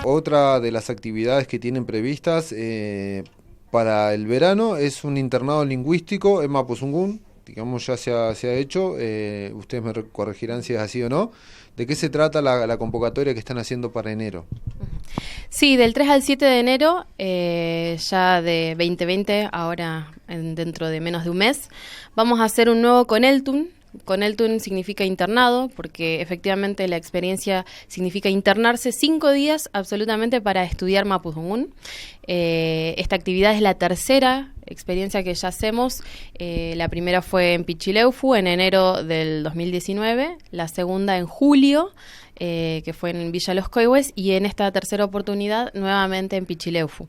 Otra de las actividades que tienen previstas para el verano es un internado lingüístico en Mapudungun. Digamos, ya se ha hecho, ustedes me corregirán si es así o no. ¿De qué se trata la convocatoria que están haciendo para enero? Sí, del 3 al 7 de enero, ya de 2020, ahora dentro de menos de un mes, vamos a hacer un nuevo Coneltun. Coneltun significa internado, porque efectivamente la experiencia significa internarse 5 días absolutamente para estudiar Mapudungun. Esta actividad es la tercera experiencia que ya hacemos. La primera fue en Pichileufu en enero del 2019, la segunda en julio, que fue en Villa Los Coihues, y en esta tercera oportunidad nuevamente en Pichileufu.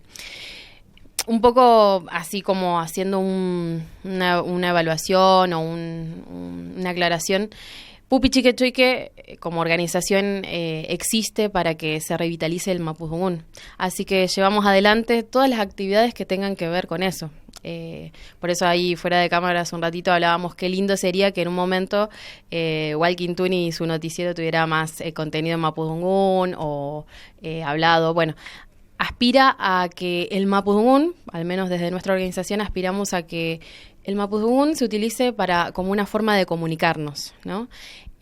Un poco así como haciendo una evaluación o una aclaración. Pupi Chiquechoique como organización existe para que se revitalice el Mapudungun. Así que llevamos adelante todas las actividades que tengan que ver con eso. Por eso ahí fuera de cámara hace un ratito hablábamos qué lindo sería que en un momento Walking Tuni y su noticiero tuviera más contenido en Mapudungun o hablado. Bueno, aspira a que el Mapudungun, al menos desde nuestra organización, aspiramos a que el Mapudungun se utilice como una forma de comunicarnos, ¿no?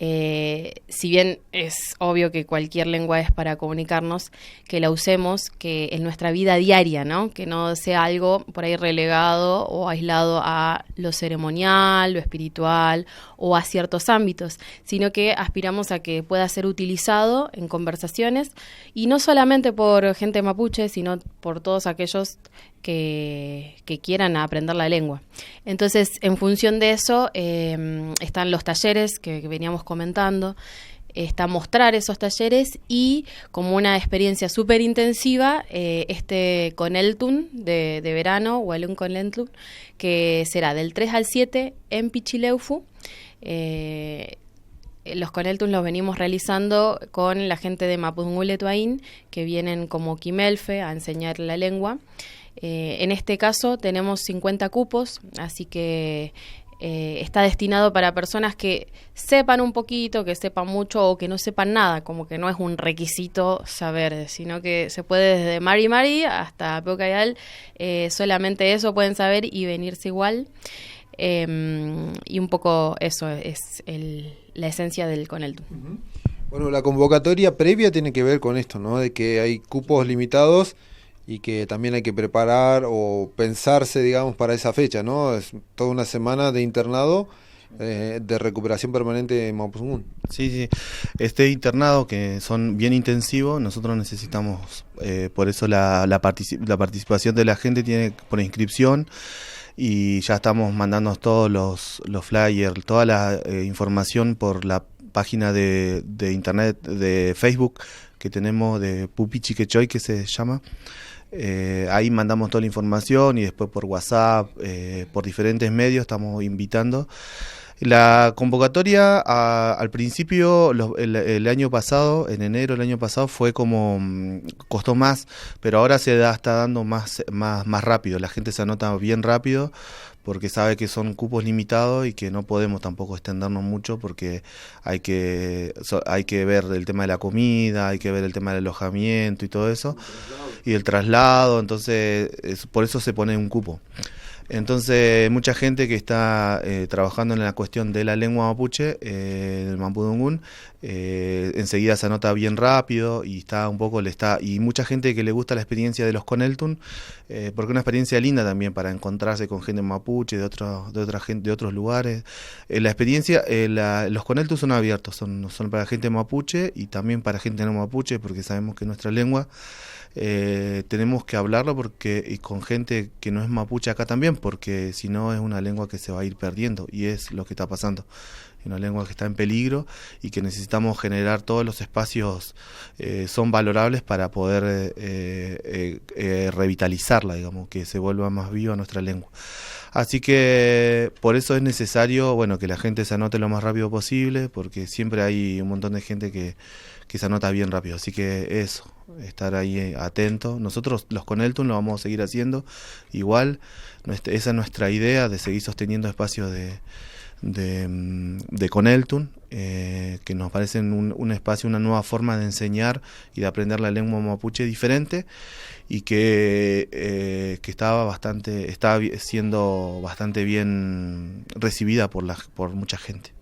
Si bien es obvio que cualquier lengua es para comunicarnos, que la usemos que en nuestra vida diaria, ¿no? Que no sea algo por ahí relegado o aislado a lo ceremonial, lo espiritual o a ciertos ámbitos, sino que aspiramos a que pueda ser utilizado en conversaciones, y no solamente por gente mapuche, sino por todos aquellos que quieran aprender la lengua. Entonces, en función de eso, están los talleres que veníamos comentando, está mostrar esos talleres y, como una experiencia súper intensiva, este Coneltun de verano, Walun Coneltun, que será del 3 al 7 en Pichileufu. Los Coneltun los venimos realizando con la gente de Mapudungun Letuain, que vienen como Quimelfe a enseñar la lengua. En este caso tenemos 50 cupos, así que está destinado para personas que sepan un poquito, que sepan mucho o que no sepan nada, como que no es un requisito saber, sino que se puede desde Mari hasta Peucayal, solamente eso pueden saber y venirse igual. Y un poco eso es la esencia del Coneltun. Uh-huh. Bueno, la convocatoria previa tiene que ver con esto, ¿no? De que hay cupos limitados y que también hay que preparar o pensarse, digamos, para esa fecha, ¿no? Es toda una semana de internado, de recuperación permanente en Mapudungun. Sí. Este internado, que son bien intensivos, nosotros necesitamos, por eso la participación de la gente tiene por inscripción, y ya estamos mandando todos los flyers, toda la información por la página de internet, de Facebook, que tenemos de Pupi Chiquechoy, que se llama. Ahí mandamos toda la información, y después por WhatsApp, por diferentes medios estamos invitando. La convocatoria al principio, el año pasado, en enero del año pasado, fue como costó más, pero ahora está dando más rápido. La gente se anota bien rápido porque sabe que son cupos limitados y que no podemos tampoco extendernos mucho, porque hay que ver el tema de la comida, hay que ver el tema del alojamiento y todo eso, y el traslado. Entonces por eso se pone un cupo. Entonces, mucha gente que está trabajando en la cuestión de la lengua mapuche, del Mapudungun, enseguida se anota bien rápido, y y mucha gente que le gusta la experiencia de los Coneltun, porque es una experiencia linda también para encontrarse con gente mapuche de otra gente, de otros lugares. La experiencia, los Coneltun son abiertos, son para gente mapuche y también para gente no mapuche, porque sabemos que nuestra lengua tenemos que hablarlo y con gente que no es mapuche acá también, porque si no es una lengua que se va a ir perdiendo, y es lo que está pasando. Es una lengua que está en peligro y que necesitamos generar todos los espacios, son valorables para poder revitalizarla, digamos, que se vuelva más viva nuestra lengua. Así que por eso es necesario, bueno, que la gente se anote lo más rápido posible, porque siempre hay un montón de gente que se anota bien rápido. Así que eso, estar ahí atento. Nosotros los Coneltun lo vamos a seguir haciendo igual. Esa es nuestra idea, de seguir sosteniendo espacios de Coneltun, que nos parecen un espacio, una nueva forma de enseñar y de aprender la lengua mapuche diferente, y que está siendo bastante bien recibida por mucha gente.